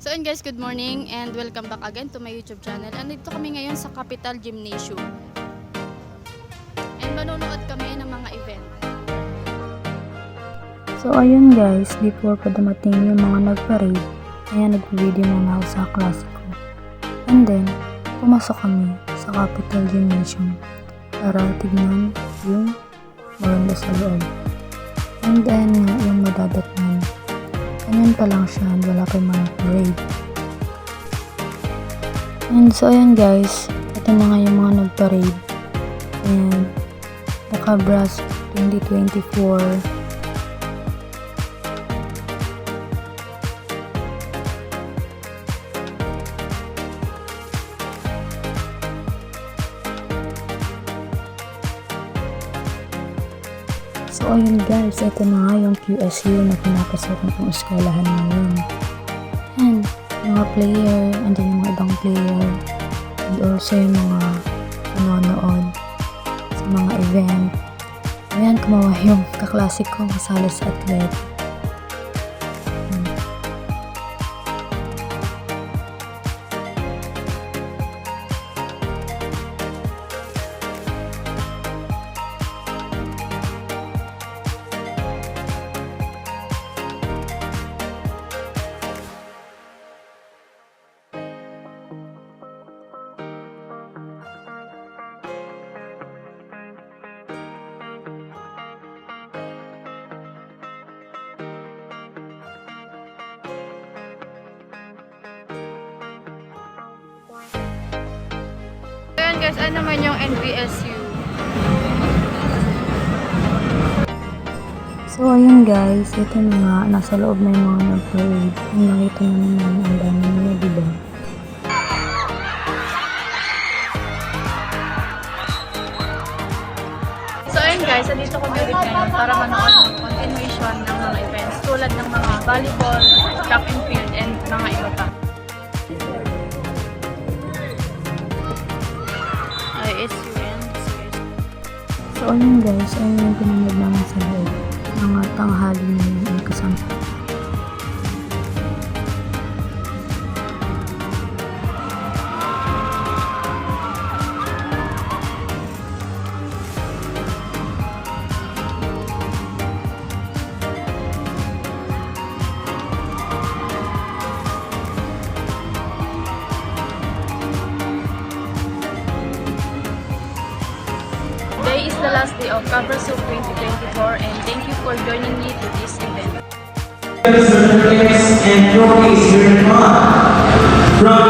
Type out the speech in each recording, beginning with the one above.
So and guys, good morning and welcome back again to my YouTube channel. Andito kami ngayon sa Capital Gymnasium. And manonood kami ng mga event. So ayun guys, before pa dumating yung mga nag-parade, kaya nag-video muna ako sa klase ko. And then, pumasok kami sa Capital Gymnasium para tignan yung maganda sa loob. And then, yung madadatnan. Ganyan pa lang siya, wala pa yung mga parade. And so ayan guys, ito na nga yung mga nag-parade. And Nakabras 2024. So ayun guys, ito na nga yung QSU na pinapasokan ng eskwelahan ngayon. And mga player, andyan yung mga ibang player, and also yung mga nanonood sa mga event. Ayan, kumawa yung kaklase ko kasali sa athlete. Ayan guys, ano naman yung NBSU? So ayun guys, ito na nga, nasa loob na yung mga nag-parade. Ang nakita na naman, ang dami nila, diba? So ayun guys, andito kami ulit ngayon para manood ng continuation ng mga events tulad ng mga volleyball, track and field, and mga iba pa. So ayun guys, ayun yung pinanood namin sa loob. Mga tanghali na yun ang kasama. Today is the last day of Cabrasoup 2024 and thank you for joining me to this event.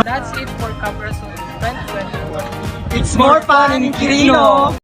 That's it for Cabrasoup 2024. It's more fun in Quirino!